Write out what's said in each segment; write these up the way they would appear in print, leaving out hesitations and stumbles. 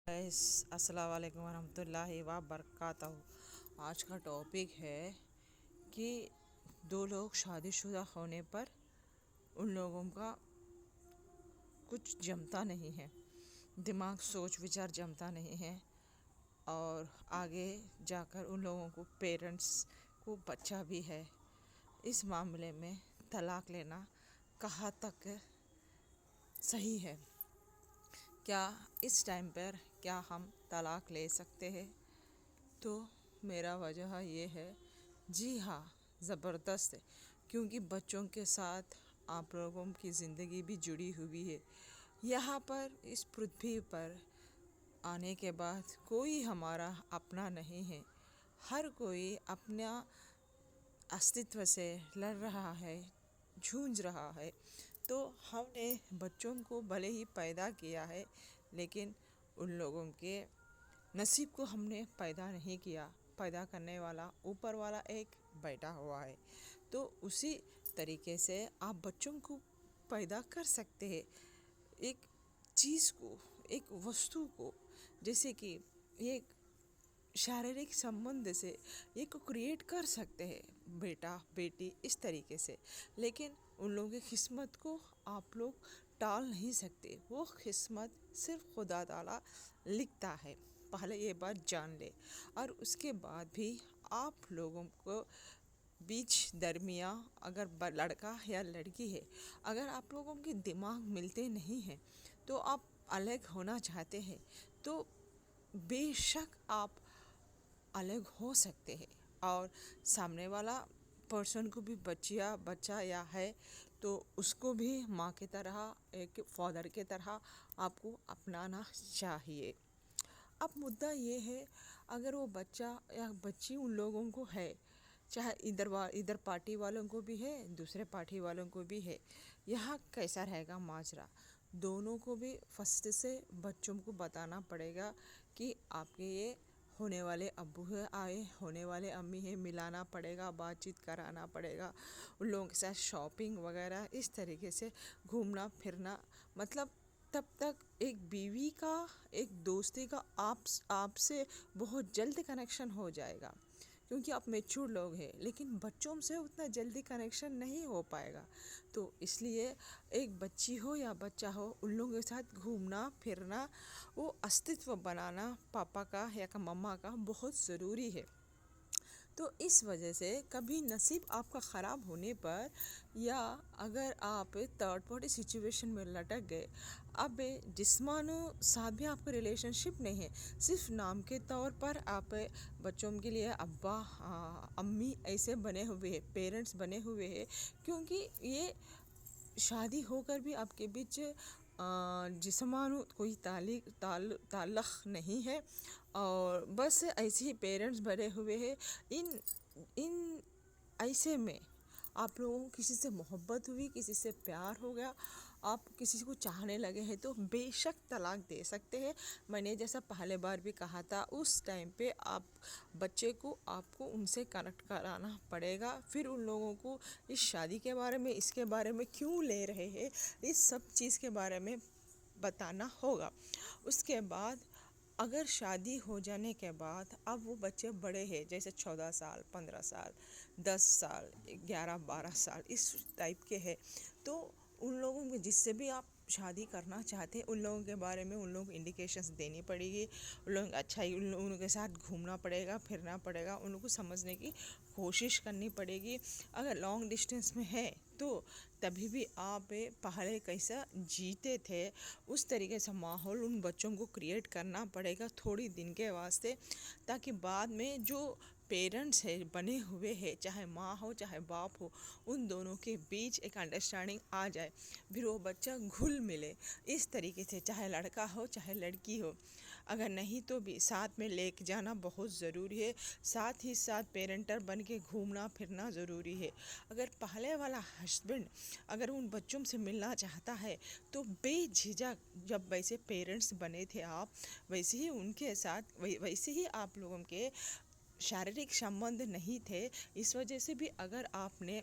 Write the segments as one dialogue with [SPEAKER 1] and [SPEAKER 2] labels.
[SPEAKER 1] السلام علیکم ورحمۃ اللہ وبرکاتہ۔ آج کا ٹاپک ہے کہ دو لوگ شادی شدہ ہونے پر ان لوگوں کا کچھ جمتا نہیں ہے، دماغ سوچ وچار جمتا نہیں ہے، اور آگے جا کر ان لوگوں کو پیرنٹس کو بچہ بھی ہے۔ اس معاملے میں طلاق لینا کہاں تک صحیح ہے؟ کیا اس ٹائم پر کیا ہم طلاق لے سکتے ہیں؟ تو میرا وجہ یہ ہے، جی ہاں، زبردست ہے، کیونکہ بچوں کے ساتھ آپ لوگوں کی زندگی بھی جڑی ہوئی ہے۔ یہاں پر اس پرتھوی پر آنے کے بعد کوئی ہمارا اپنا نہیں ہے، ہر کوئی اپنا استتو سے لڑ رہا ہے، جھونج رہا ہے۔ تو ہم نے بچوں کو بھلے ہی پیدا کیا ہے، لیکن ان لوگوں کے نصیب کو ہم نے پیدا نہیں کیا۔ پیدا کرنے والا اوپر والا ایک بیٹھا ہوا ہے، تو اسی طریقے سے آپ بچوں کو پیدا کر سکتے ہیں، ایک چیز کو، ایک وستو کو، جیسے کہ ایک شاریرک سمبندھ سے ایک کریٹ کر سکتے ہیں، بیٹا بیٹی اس طریقے سے، لیکن ان لوگوں کی قسمت کو آپ لوگ ٹال نہیں سکتے۔ وہ قسمت صرف خدا تعالیٰ لکھتا ہے، پہلے یہ بات جان لے۔ اور اس کے بعد بھی آپ لوگوں کو بیچ درمیان اگر لڑکا یا لڑکی ہے، اگر آپ لوگوں کے دماغ ملتے نہیں ہیں تو آپ الگ ہونا چاہتے ہیں، تو بے شک آپ الگ ہو سکتے ہیں، اور سامنے والا پرسن کو بھی بچہ یا ہے تو اس کو بھی ماں کی طرح، ایک فادر کی طرح آپ کو اپنانا چاہیے۔ اب مدعا یہ ہے، اگر وہ بچہ یا بچی ان لوگوں کو ہے، چاہے ادھر پارٹی والوں کو بھی ہے، دوسرے پارٹی والوں کو بھی ہے، یہاں کیسا رہے گا ماجرا؟ دونوں کو بھی فرسٹ سے بچوں کو بتانا پڑے گا کہ آپ کے یہ ہونے والے ابو آئے، ہونے والے امی ہیں، ملانا پڑے گا، بات چیت کرانا پڑے گا، ان لوگوں کے ساتھ شاپنگ وغیرہ اس طریقے سے گھومنا پھرنا، مطلب تب تک ایک بیوی کا، ایک دوستی کا آپ سے بہت جلد کنیکشن ہو جائے گا، کیونکہ آپ میچور لوگ ہیں، لیکن بچوں سے اتنا جلدی کنیکشن نہیں ہو پائے گا۔ تو اس لیے ایک بچی ہو یا بچہ ہو، ان لوگوں کے ساتھ گھومنا پھرنا، وہ استتو بنانا پاپا کا یا مما کا بہت ضروری ہے۔ تو اس وجہ سے کبھی نصیب آپ کا خراب ہونے پر، یا اگر آپ تھرڈ پارٹی سچویشن میں لٹک گئے، اب جسمانو ساتھ بھی آپ کا ریلیشن شپ نہیں ہے، صرف نام کے طور پر آپ بچوں کے لیے ابا امی ایسے بنے ہوئے ہیں، پیرنٹس بنے ہوئے ہیں، کیونکہ یہ شادی ہو کر بھی آپ کے بیچ جسمانو کوئی تعلق نہیں ہے، اور بس ایسے ہی پیرنٹس بنے ہوئے ہیں۔ ان ایسے میں آپ لوگوں کو کسی سے محبت ہوئی، کسی سے پیار ہو گیا، آپ کسی کو چاہنے لگے ہیں، تو بے شک طلاق دے سکتے ہیں۔ میں نے جیسا پہلے بار بھی کہا تھا، اس ٹائم پہ آپ بچے کو، آپ کو ان سے کنیکٹ کرانا پڑے گا، پھر ان لوگوں کو اس شادی کے بارے میں، اس کے بارے میں کیوں لے رہے ہیں، اس سب چیز کے بارے میں بتانا ہوگا۔ اس کے بعد اگر شادی ہو جانے کے بعد اب وہ بچے بڑے ہیں، جیسے 14 سال، 15 سال، 10 سال، 11 12 سال اس ٹائپ کے ہے، تو ان لوگوں کو جس سے بھی آپ شادی کرنا چاہتے ہیں، ان لوگوں کے بارے میں ان لوگوں کو انڈیکیشنز دینی پڑے گی، ان لوگوں کو اچھائی، ان لوگوں کے ساتھ گھومنا پڑے گا، پھرنا پڑے گا، ان لوگوں کو سمجھنے کی کوشش کرنی پڑے گی۔ اگر لانگ ڈسٹینس میں ہے تو تبھی بھی آپ پہلے کیسا جیتے تھے، اس طریقے سے ماحول ان بچوں کو کریٹ کرنا پڑے گا تھوڑی دن کے واسطے، تاکہ بعد میں جو پیرنٹس ہے بنے ہوئے ہیں، چاہے ماں ہو چاہے باپ ہو، ان دونوں کے بیچ ایک انڈرسٹینڈنگ آ جائے، پھر وہ بچہ گھل ملے اس طریقے سے، چاہے لڑکا ہو چاہے لڑکی ہو۔ اگر نہیں تو بھی ساتھ میں لے کے جانا بہت ضروری ہے، ساتھ ہی ساتھ پیرنٹر بن کے گھومنا پھرنا ضروری ہے۔ اگر پہلے والا ہسبینڈ اگر ان بچوں سے ملنا چاہتا ہے تو بے جھجک، جب ویسے پیرنٹس بنے تھے آپ، ویسے ہی ان کے ساتھ، ویسے ہی آپ لوگوں کے شاریرک سمبندھ نہیں تھے، اس وجہ سے بھی اگر آپ نے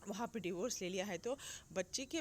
[SPEAKER 1] وہاں پہ ڈیورس لے لیا ہے تو بچے کے